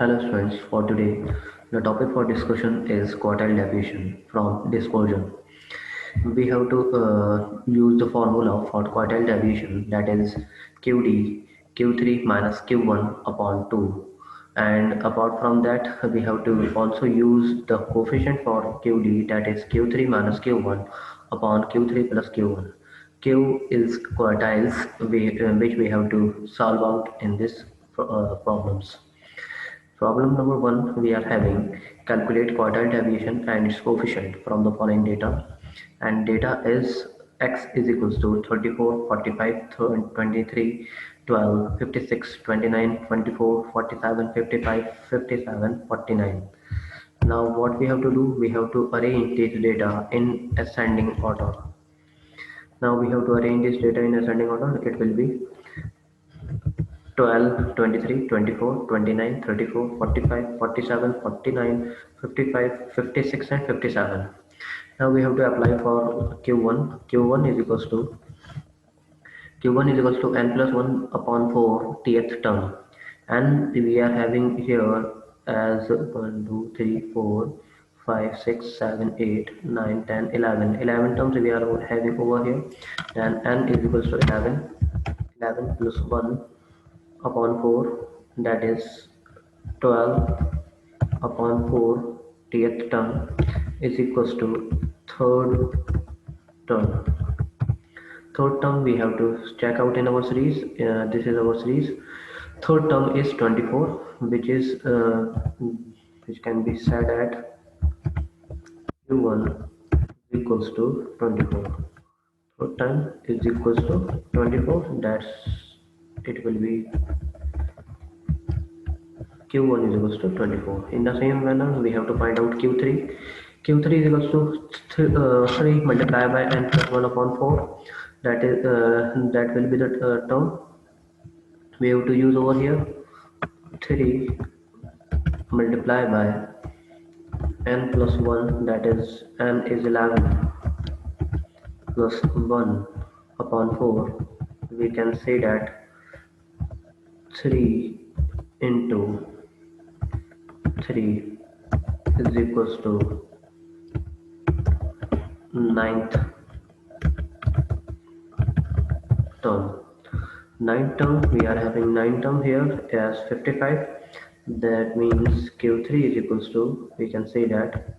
Hello students, for today the topic for discussion is quartile deviation from dispersion. We have to use the formula for quartile deviation, that is QD Q3 minus Q1 upon 2, and apart from that we have to also use the coefficient for QD, that is Q3 minus Q1 upon Q3 plus Q1. Q is quartiles which we have to solve out in this problems. Problem number 1, we are having calculate quartile deviation and its coefficient from the following data, and data is x is equals to 34, 45, 23, 12, 56, 29, 24, 47, 55, 57, 49. Now what we have to do, we have to arrange this data in ascending order. Now we have to arrange this data in ascending order. It will be 12, 23, 24, 29, 34, 45, 47, 49, 55, 56 and 57. Now we have to apply for Q1. Q1 is equals to n plus 1 upon 4 tth term, and we are having here as 1, 2, 3, 4, 5, 6, 7, 8, 9, 10, 11. 11 terms we are having over here. Then n is equals to 11. 11 plus 1 upon 4, that is 12 upon 4 tth term is equals to third term. Third term we have to check out in our series. This is our series. Third term is 24, which can be said at Q1 equals to 24. Third term is equals to 24. It will be Q1 is equals to 24. In the same manner, we have to find out Q3. Q3 is equals to 3 multiplied by n plus 1 upon 4. That will be the term we have to use over here. 3 multiplied by n plus 1, that is n is 11 plus 1 upon 4. We can say that 3 into 3 is equals to ninth term. Ninth term, we are having 9 term here as 55. That means Q3 is equals to, we can say that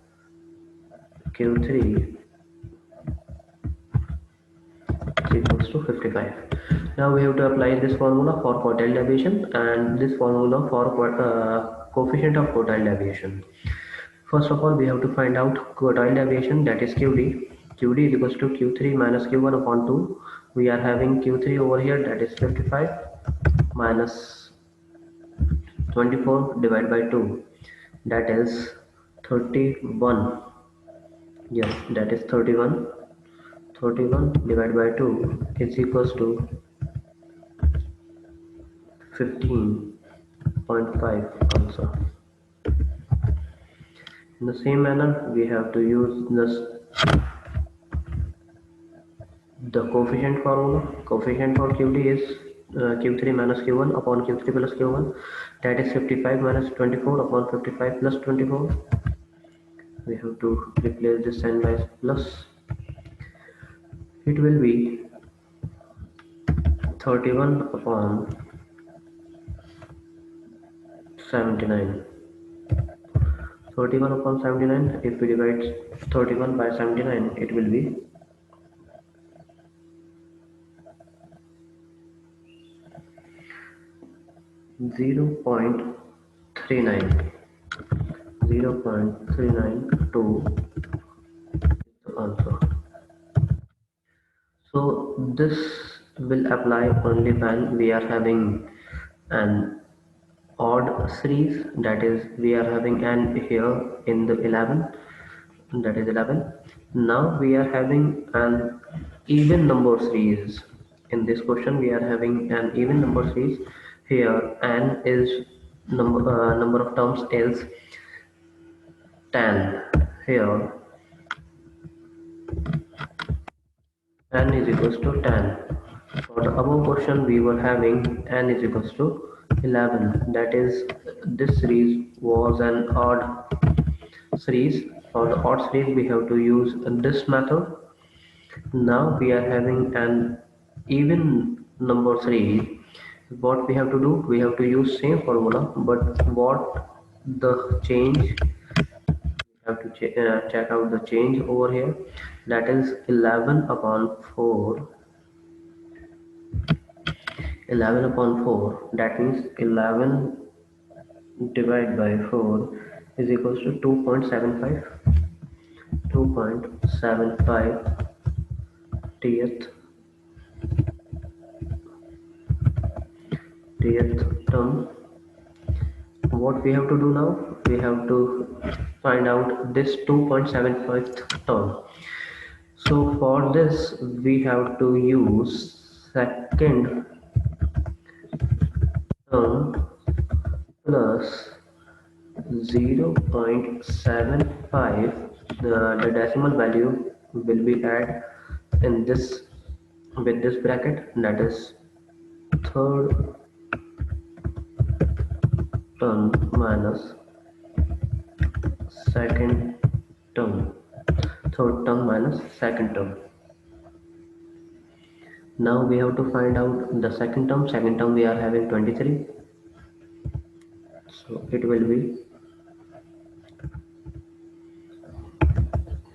Q3 is equals to 55. Now we have to apply this formula for quartile deviation and this formula for coefficient of quartile deviation. First of all, we have to find out quartile deviation, that is QD. QD is equals to Q3 minus Q1 upon 2. We are having Q3 over here, that is 55 minus 24 divided by 2, that is 31. Yes, that is 31. 31 divided by 2 is equals to 15.5 also. In the same manner, we have to use the coefficient formula. Coefficient for QD is Q3 minus Q1 upon Q3 plus Q1, that is 55 minus 24 upon 55 plus 24. We have to replace this sign by plus. It will be 31 upon 79. 31 upon 79, if we divide 31 by 79, it will be 0.39. 0.392 is the answer. So this will apply only when we are having an odd series, that is we are having n here in the 11, that is 11. Now we are having an even number series. In this question we are having an even number series. Here n is number of terms is 10. Here n is equals to 10. For the above question we were having n is equals to 11. That is, this series was an odd series. For the odd series, we have to use this method. Now we are having an even number series. What we have to do? We have to use same formula, but what the change? We have to check out the change over here. That is 11 upon 4. 11 upon 4. That means 11 divided by 4 is equals to 2.75. 2.75 10th term. What we have to do now? We have to find out this 2.75th term. So for this we have to use second term plus 0.75. The decimal value will be added in this with this bracket, that is third term minus second term. Third term minus second term. Now we have to find out the second term. Second term we are having 23. So it will be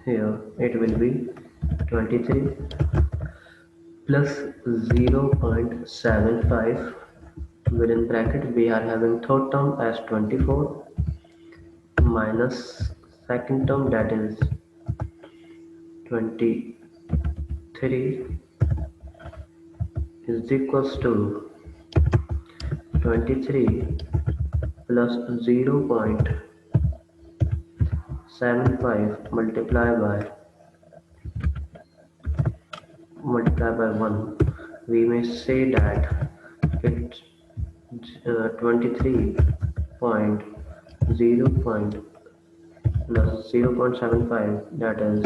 here. It will be 23 plus 0.75 within bracket. We are having third term as 24 minus second term, that is 23, is equals to 23 plus 0.75 multiply by 1. We may say that it's 23 point 0 point plus 0.75, that is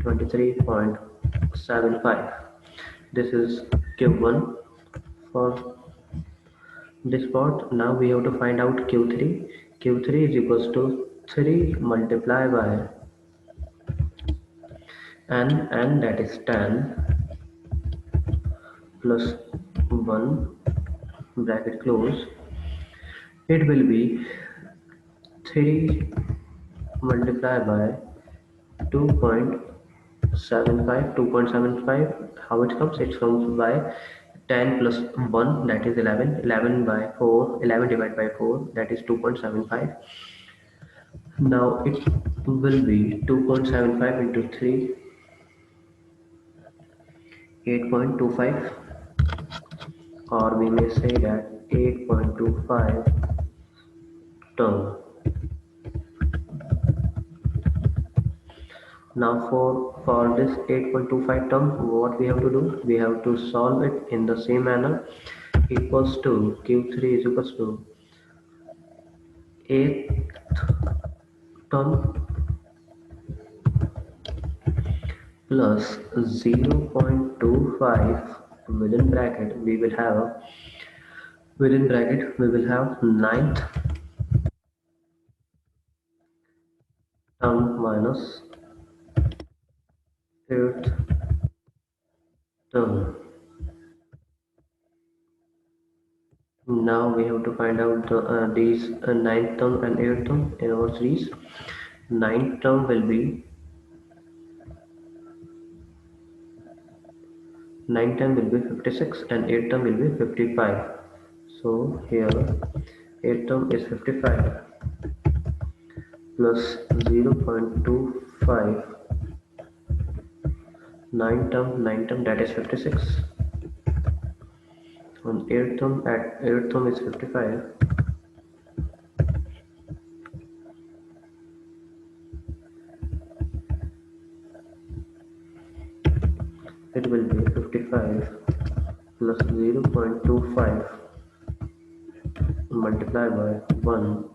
23.75. This is Q1 for this part. Now we have to find out Q3. Q3 is equals to 3 multiplied by n, that is 10 plus 1 bracket close. It will be 3 multiplied by 2.75. 2.75, how it comes? It comes by 10 plus 1, that is 11. 11 by 4, 11 divided by 4, that is 2.75. Now it will be 2.75 into 3, 8.25, or we may say that 8.25 term. Now for this 8.25 term, what we have to do? We have to solve it in the same manner. Equals to Q3 is equals to 8th term plus 0.25 within bracket. We will have ninth term minus 8th term. Now we have to find out these ninth term and 8th term in our series. Ninth term will be 56 and 8th term will be 55. So here 8th term is 55 plus 0.25, ninth term, that is 56, and 8th term is 55. It will be 55 plus 0.25 multiplied by 1,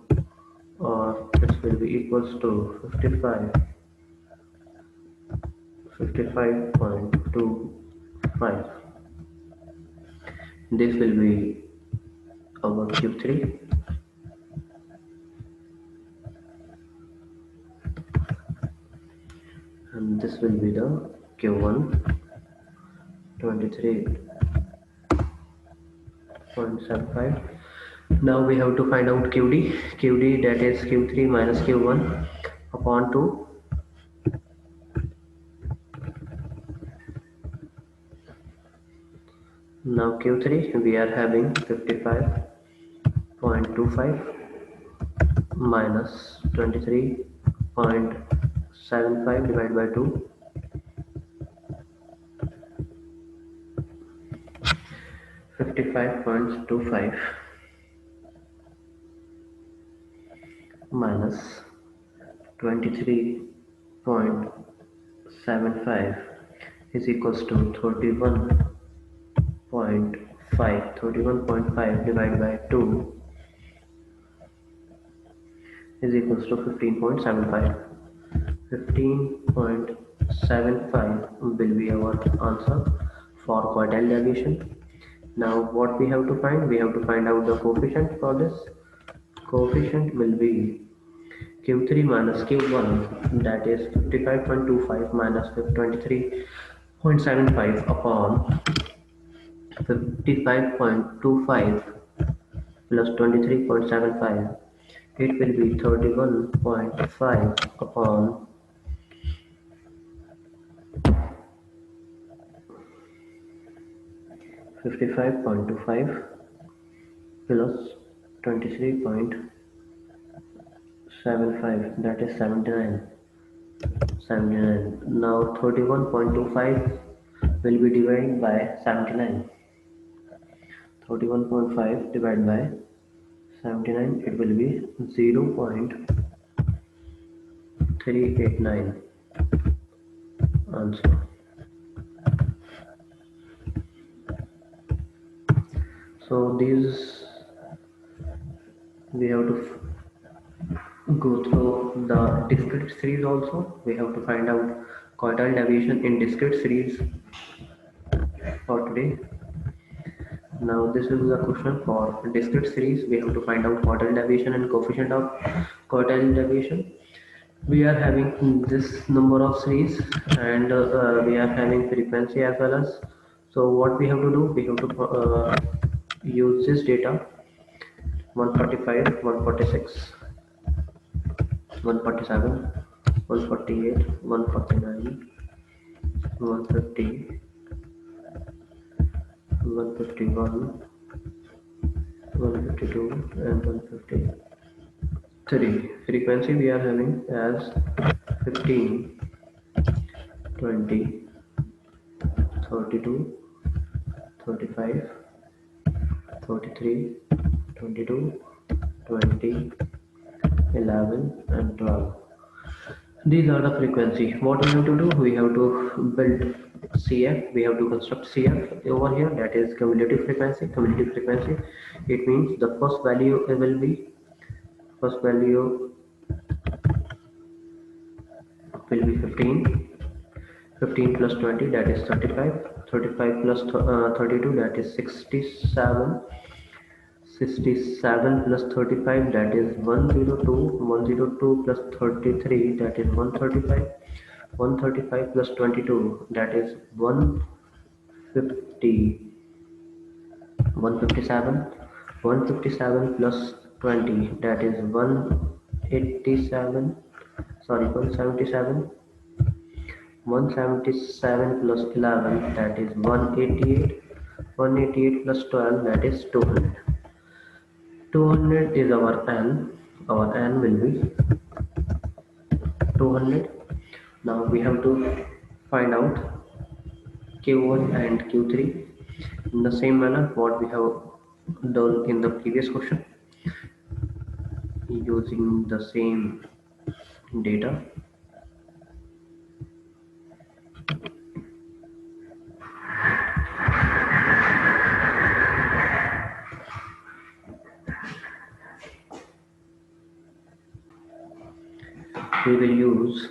or it will be equals to 55.25. This will be our Q3, and this will be the Q1 23.75. Now we have to find out QD. QD, that is Q3 minus Q1 upon 2. Now Q3 we are having 55.25 minus 23.75 divided by 2, 55.25 minus 23.75 is equals to 31.5. 31.5 divided by 2 is equals to 15.75. 15.75 will be our answer for quartile deviation. Now what we have to find? We have to find out the coefficient for this. Coefficient will be Q3 minus Q1, that is 55.25 minus 23.75 upon 55.25 plus 23.75. It will be 31.5 upon 55.25 plus 23.75, that is 79. Now 31.25 will be divided by 79. 31.5 divided by 79, it will be 0.389 answer. So these we have to go through the discrete series also. We have to find out quartile deviation in discrete series for today. Now this is the question for discrete series. We have to find out quartile deviation and coefficient of quartile deviation. We are having this number of series, and we are having frequency as well as. So what we have to do? We have to use this data: 145, 146, 147, 148, 149, 150, 151, 152, and 153. Frequency we are having as 15, 20, 32, 35, 33, 22, 20, 11, and 12. These are the frequency. What we have to do? We have to build CF. We have to construct CF over here. That is cumulative frequency. Cumulative frequency. It means the first value will be 15. 15 plus 20, that is 35. 35 plus 32, that is 67. 67 plus 35, that is 102. 102 plus 33, that is 135. 135 plus 22, that is 150. 157. 157 plus 20, that is 187. Sorry, 177. 177 plus 11, that is 188. 188 plus 12, that is 200. 200 is our n. Our n will be 200. Now we have to find out Q1 and Q3 in the same manner what we have done in the previous question, using the same data. We will use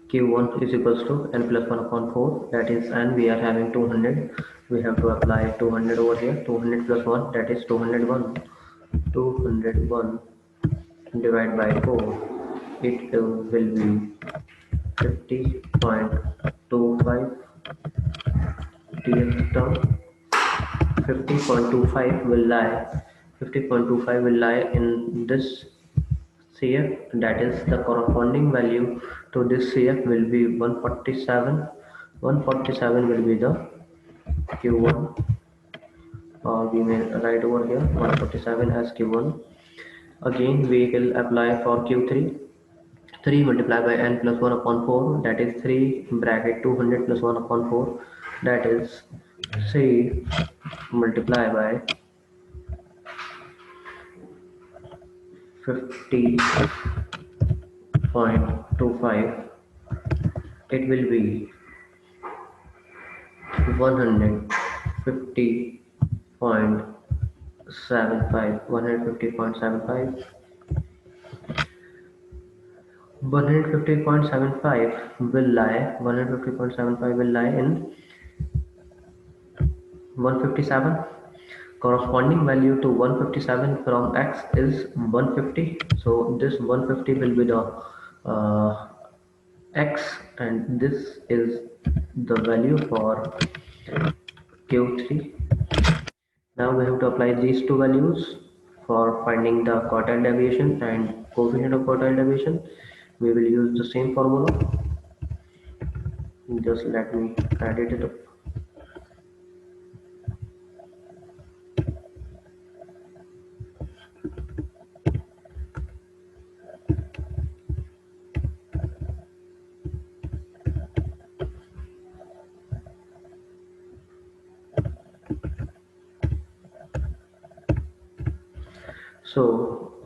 Q1 is equals to n plus 1 upon 4, that is n. We are having 200. We have to apply 200 over here. 200 plus 1, that is 201. 201 divided by 4, it will be 50.25 TF term. 50.25 will lie 50.25 will lie in this CF, that is the corresponding value to this CF will be 147. 147 will be the Q1, or we may write over here 147 as Q1. Again we will apply for Q3. 3 multiplied by n plus 1 upon 4, that is 3 bracket 200 plus 1 upon 4, that is 3 multiplied by 50.25, it will be 150.75. 150.75 will lie in 157. Corresponding value to 157 from x is 150. So this 150 will be the x, and this is the value for Q3. Now we have to apply these two values for finding the quartile deviation and coefficient of quartile deviation. We will use the same formula. Just let me add it up. So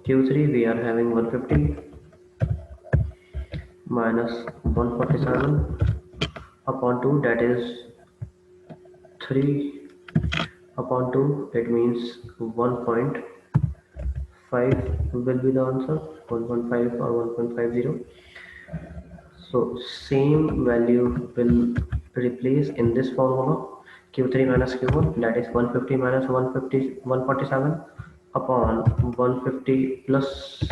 Q3 we are having 150 minus 147 upon 2, that is 3 upon 2, it means 1.5 will be the answer, 1.5 or 1.50. So same value will replace in this formula. Q3 minus Q1, that is 150 minus 147 upon 150 plus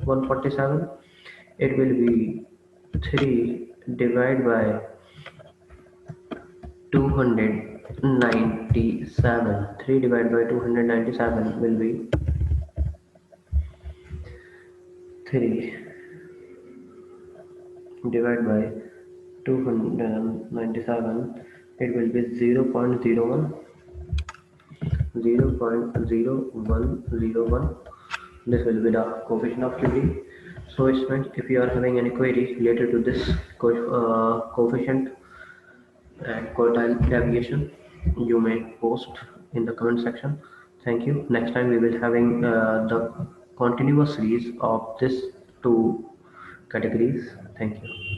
147, it will be 3 divided by 297. 3 divided by 297 will be 3 divided by 297, it will be 0.01. 0.0101. This will be the coefficient of QD. So students, if you are having any query related to this coefficient and quartile deviation, you may post in the comment section. Thank you. Next time we will having the continuous series of this two categories. Thank you.